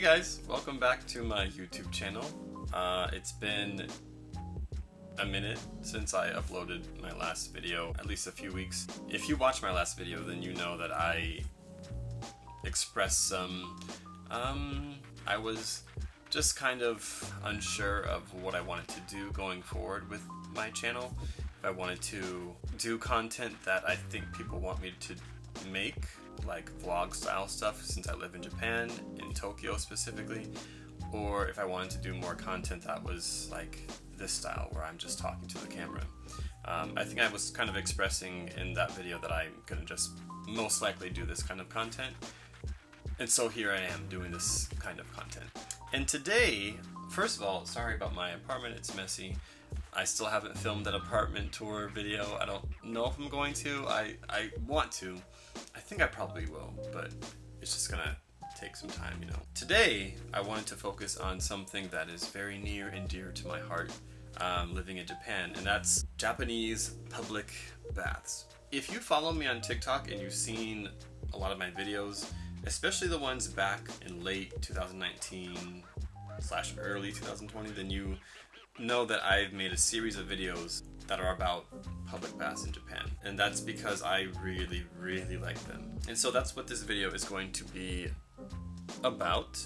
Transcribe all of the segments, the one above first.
guys, welcome back to my YouTube channel. It's been a minute since I uploaded my last video, at least a few weeks. If you watched my last video, then you know that I expressed some, I was just kind of unsure of what I wanted to do going forward with my channel. If I wanted to do content that I think people want me to make, like vlog style stuff since I live in Japan, in Tokyo specifically, or if I wanted to do more content that was like this style where I'm just talking to the camera. I think I was kind of expressing in that video that I'm gonna just most likely do this kind of content, and so here I am doing this kind of content. And today, first of all, sorry about my apartment, it's messy. I still haven't filmed an apartment tour video. I don't know if I'm going to. I want to. I think I probably will, but it's just gonna take some time, you know. Today, I wanted to focus on something that is very near and dear to my heart, living in Japan, and that's Japanese public baths. If you follow me on TikTok and you've seen a lot of my videos, especially the ones back in late 2019 / early 2020, then you know that I've made a series of videos that are about public baths in Japan, and that's because I really like them. And so that's what this video is going to be about,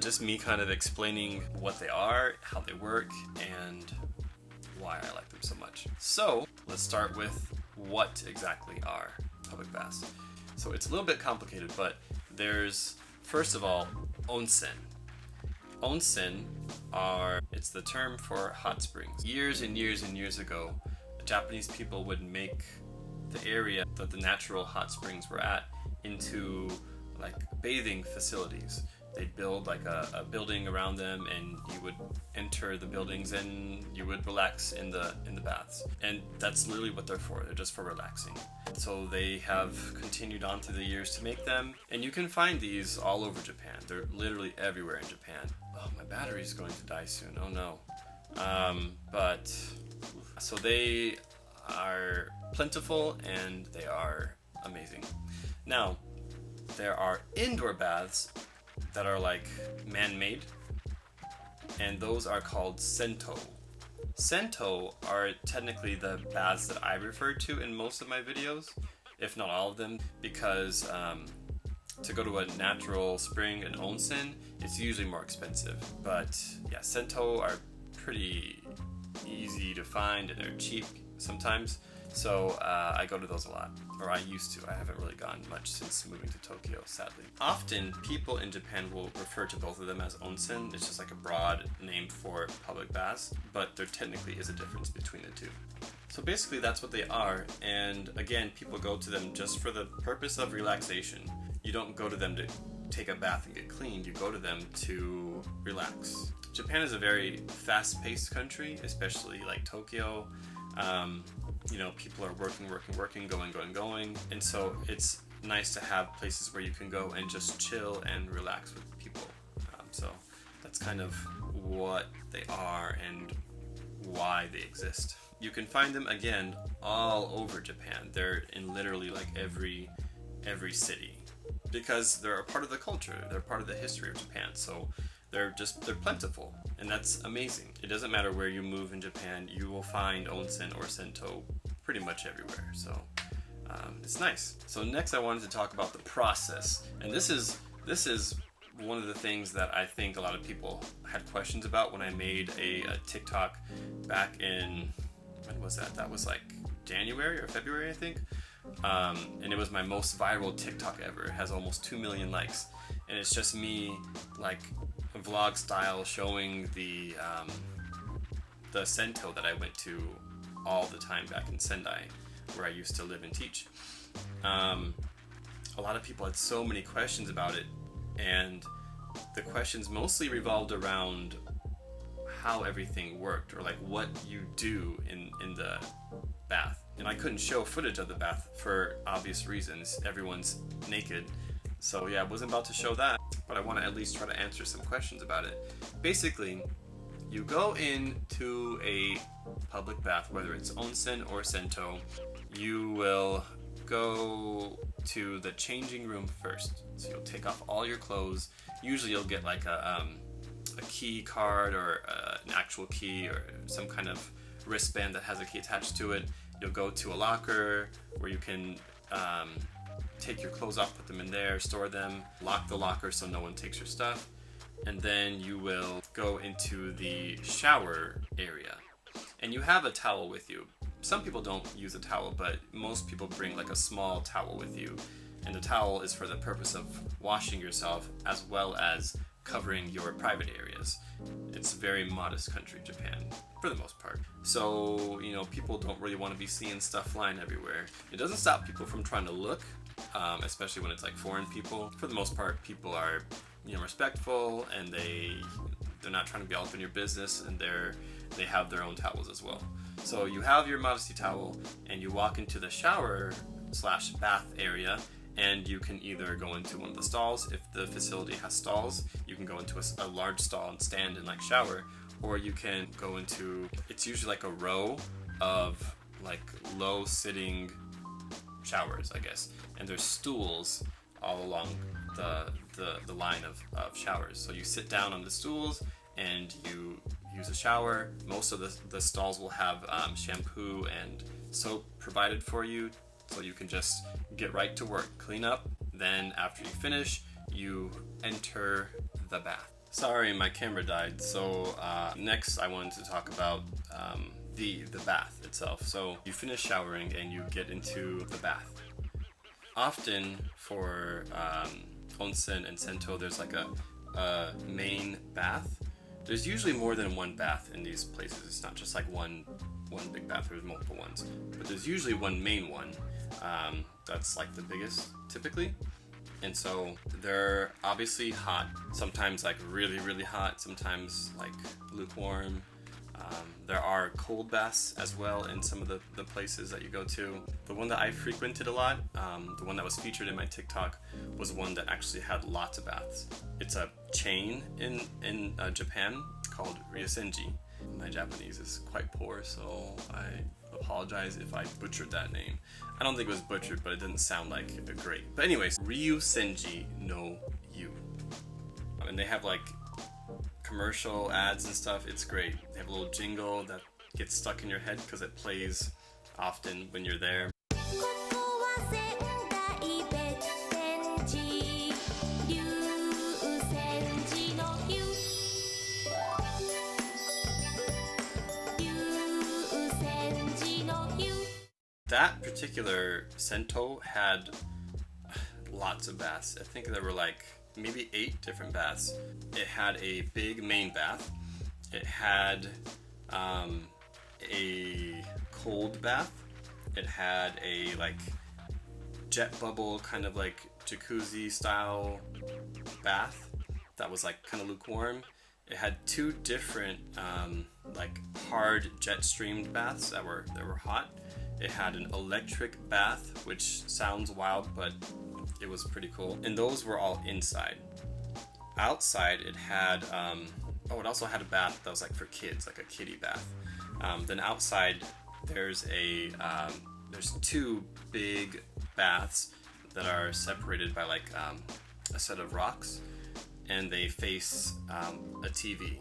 just me kind of explaining what they are, how they work, and why I like them so much. So let's start with what exactly are public baths. So it's a little bit complicated, but there's, first of all, onsen. Onsen it's the term for hot springs. Years and years ago, the Japanese people would make the area that the natural hot springs were at into like bathing facilities. They'd build like a building around them, and you would enter the buildings and you would relax in the baths. And that's literally what they're for. They're just for relaxing. So they have continued on through the years to make them, and you can find these all over Japan. They're literally everywhere in Japan. Oh, my battery's going to die soon. Oh no. So they are plentiful and they are amazing. Now, there are indoor baths that are like man-made, and those are called sento. Sento are technically the baths that I refer to in most of my videos, if not all of them, because to go to a natural spring, an onsen, it's usually more expensive. But yeah, sento are pretty easy to find and they're cheap sometimes. So I go to those a lot, or I used to. I haven't really gone much since moving to Tokyo, sadly. Often people in Japan will refer to both of them as onsen. It's just like a broad name for public baths, but there technically is a difference between the two. So basically that's what they are, and again, people go to them just for the purpose of relaxation. You don't go to them to take a bath and get cleaned, you go to them to relax. Japan is a very fast-paced country, especially like Tokyo. You know, people are working, going, and so it's nice to have places where you can go and just chill and relax with people. So that's kind of what they are and why they exist. You can find them, again, all over Japan. They're in literally like every city, because they're a part of the culture, they're part of the history of Japan, so they're plentiful, and that's amazing. It doesn't matter where you move in Japan, you will find onsen or sento pretty much everywhere, so it's nice. So next I wanted to talk about the process, and this is one of the things that I think a lot of people had questions about when I made a TikTok back in, when was that? That was like January or February, I think. And it was my most viral TikTok ever. It has almost 2 million likes, and it's just me like a vlog style showing the sento that I went to all the time back in Sendai, where I used to live and teach. A lot of people had so many questions about it, and the questions mostly revolved around how everything worked, or like what you do in the bath. And I couldn't show footage of the bath for obvious reasons. Everyone's naked. So yeah, I wasn't about to show that, but I want to at least try to answer some questions about it. Basically, you go into a public bath, whether it's onsen or sento. You will go to the changing room first. So you'll take off all your clothes. Usually you'll get like a key card or an actual key or some kind of wristband that has a key attached to it. You'll go to a locker where you can take your clothes off, put them in there, store them, lock the locker so no one takes your stuff, and then you will go into the shower area. And you have a towel with you. Some people don't use a towel, but most people bring like a small towel with you. And the towel is for the purpose of washing yourself as well as covering your private areas. It's a very modest country, Japan, for the most part. So, you know, people don't really want to be seeing stuff flying everywhere. It doesn't stop people from trying to look, especially when it's like foreign people. For the most part, people are, you know, respectful, and they're not trying to be all up in your business, and they have their own towels as well. So you have your modesty towel, and you walk into the shower/bath area, and you can either go into one of the stalls. If the facility has stalls, you can go into a large stall and stand and like shower, or you can go into, it's usually like a row of like low sitting showers, I guess, and there's stools all along the line of showers. So you sit down on the stools and you use a shower. Most of the stalls will have shampoo and soap provided for you, so you can just get right to work, clean up. Then after you finish, you enter the bath. Sorry, my camera died. So next I wanted to talk about the bath itself. So you finish showering and you get into the bath. Often for onsen and sento, there's like a main bath. There's usually more than one bath in these places. It's not just like one big bath, there's multiple ones. But there's usually one main one that's like the biggest typically. And so they're obviously hot, sometimes like really, really hot, sometimes like lukewarm. There are cold baths as well in some of the places that you go to. The one that I frequented a lot, the one that was featured in my TikTok, was one that actually had lots of baths. It's a chain in Japan called Ryosenji. My Japanese is quite poor, so I apologize if I butchered that name. I don't think it was butchered, but it didn't sound like great. But anyways, Ryosenji no Yu. And they have like commercial ads and stuff. It's great. They have a little jingle that gets stuck in your head because it plays often when you're there. That particular sento had lots of baths. I think there were like maybe 8 different baths. It had a big main bath. It had a cold bath. It had a like jet bubble kind of like jacuzzi style bath that was like kind of lukewarm. It had 2 different like hard jet streamed baths that were hot. It had an electric bath, which sounds wild, but it was pretty cool. And those were all inside. Outside, it had, it also had a bath that was like for kids, like a kiddie bath. Then outside, there's 2 big baths that are separated by like a set of rocks, and they face a TV,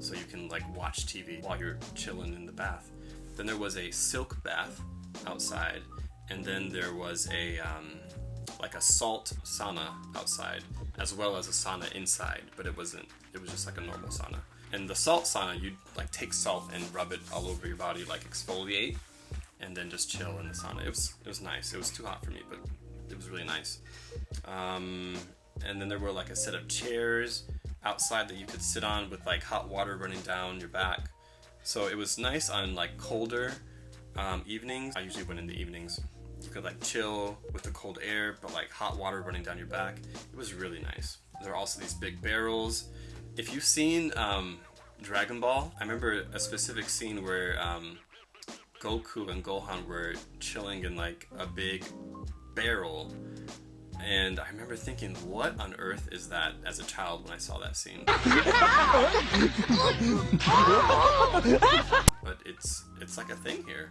so you can like watch TV while you're chilling in the bath. Then there was a silk bath outside, and then there was a like a salt sauna outside, as well as a sauna inside, but it was just like a normal sauna. And the salt sauna, you'd like take salt and rub it all over your body, like exfoliate, and then just chill in the sauna. It was nice. It was too hot for me, but it was really nice. And then there were like a set of chairs outside that you could sit on with like hot water running down your back. So it was nice on like colder evenings. I usually went in the evenings. You could like chill with the cold air, but like hot water running down your back. It was really nice. There are also these big barrels. If you've seen Dragon Ball, I remember a specific scene where Goku and Gohan were chilling in like a big barrel. And I remember thinking, what on earth is that as a child when I saw that scene? But it's like a thing here.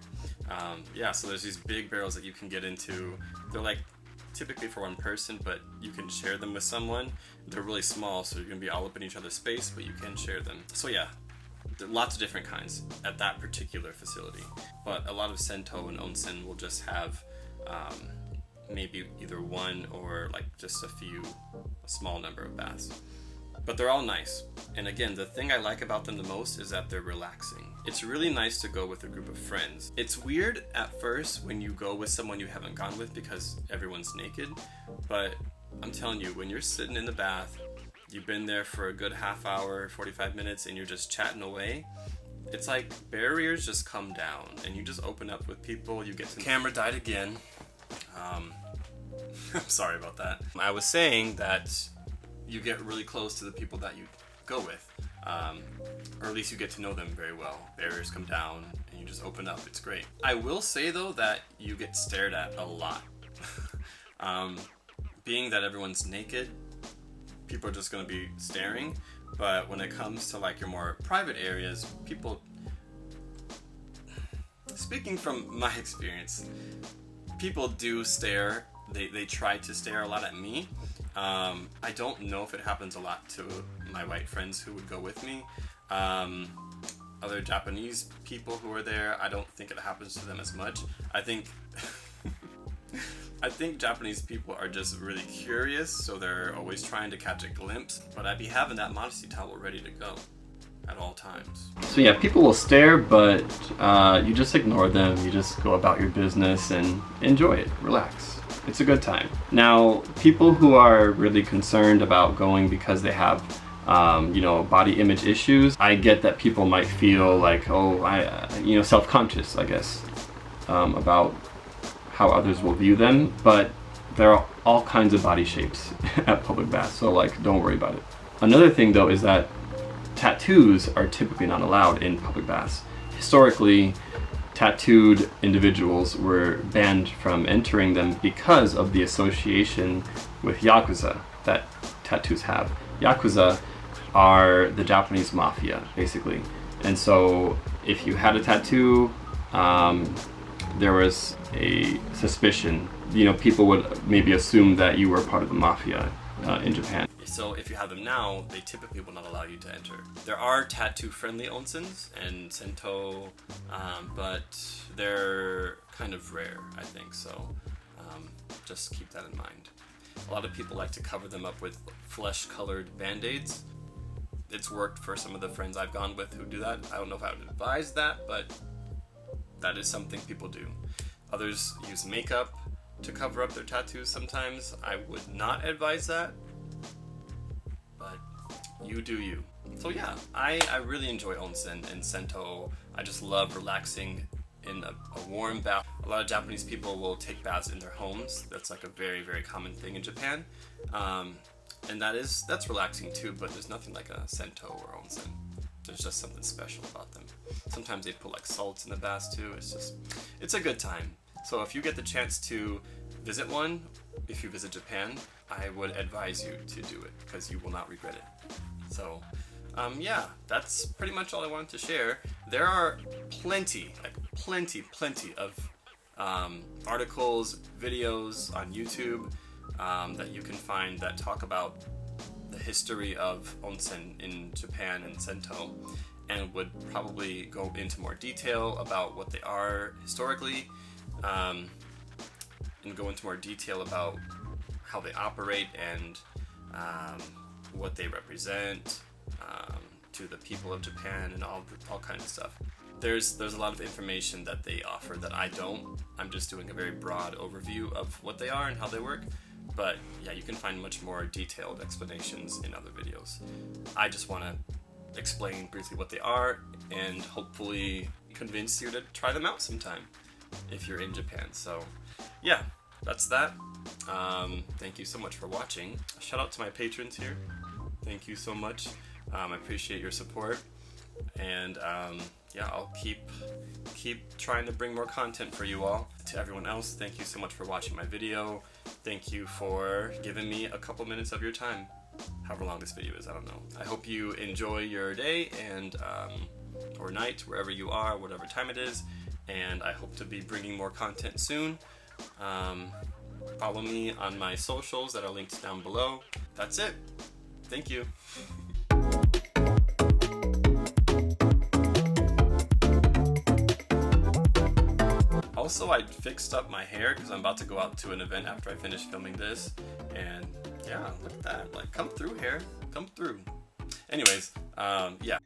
Yeah, so there's these big barrels that you can get into. They're like typically for one person, but you can share them with someone. They're really small, so you're gonna be all up in each other's space, but you can share them. So yeah, there are lots of different kinds at that particular facility. But a lot of sento and onsen will just have maybe either one or like just a small number of baths. But they're all nice. And again, the thing I like about them the most is that they're relaxing. It's really nice to go with a group of friends. It's weird at first when you go with someone you haven't gone with because everyone's naked, but I'm telling you, when you're sitting in the bath, you've been there for a good half hour, 45 minutes, and you're just chatting away, it's like barriers just come down and you just open up with people. You get to... Camera died again. I'm sorry about that. I was saying that you get really close to the people that you go with, or at least you get to know them very well. Barriers come down and you just open up. It's great. I will say though that you get stared at a lot. Being that everyone's naked, people are just going to be staring, but when it comes to like your more private areas, people, speaking from my experience, people do stare. They try to stare a lot at me. I don't know if it happens a lot to my white friends who would go with me. Other Japanese people who are there, I don't think it happens to them as much. I think I think Japanese people are just really curious, so they're always trying to catch a glimpse, but I'd be having that modesty towel ready to go at all times. So yeah, people will stare, but you just ignore them. You just go about your business and enjoy it, relax. It's a good time. Now, people who are really concerned about going because they have, body image issues, I get that people might feel like, self-conscious, I guess, about how others will view them, but there are all kinds of body shapes at public baths, so like, don't worry about it. Another thing though is that tattoos are typically not allowed in public baths. Historically, tattooed individuals were banned from entering them because of the association with Yakuza that tattoos have. Yakuza are the Japanese mafia, basically. And so if you had a tattoo, there was a suspicion. People would maybe assume that you were part of the mafia in Japan. So if you have them now, they typically will not allow you to enter. There are tattoo-friendly onsens and sento, but they're kind of rare, I think, so just keep that in mind. A lot of people like to cover them up with flesh-colored band-aids. It's worked for some of the friends I've gone with who do that. I don't know if I would advise that, but that is something people do. Others use makeup to cover up their tattoos sometimes. I would not advise that, but you do you. So yeah, I really enjoy onsen and sento. I just love relaxing in a warm bath. A lot of Japanese people will take baths in their homes. That's like a very, very common thing in Japan. And that's relaxing too, but there's nothing like a sento or onsen. There's just something special about them. Sometimes they put like salts in the baths too. It's a good time. So if you get the chance to visit one, if you visit Japan, I would advise you to do it because you will not regret it. So yeah, that's pretty much all I wanted to share. There are plenty of articles, videos on YouTube that you can find that talk about the history of onsen in Japan and sento, and would probably go into more detail about what they are historically, and go into more detail about how they operate and what they represent to the people of Japan and all kinds of stuff. There's a lot of information that they offer that I don't. I'm just doing a very broad overview of what they are and how they work. But yeah, you can find much more detailed explanations in other videos. I just want to explain briefly what they are and hopefully convince you to try them out sometime if you're in Japan. So yeah, that's that. Thank you so much for watching. Shout out to my patrons here. Thank you so much. I appreciate your support, and yeah, I'll keep trying to bring more content for you all. To everyone else, thank you so much for watching my video. Thank you for giving me a couple minutes of your time, however long this video is, I don't know. I hope you enjoy your day and or night, wherever you are, whatever time it is, and I hope to be bringing more content soon. Follow me on my socials that are linked down below. That's it. Thank you. Also, I fixed up my hair because I'm about to go out to an event after I finish filming this. And yeah, look at that. Like, come through, hair. Come through. Anyways, yeah.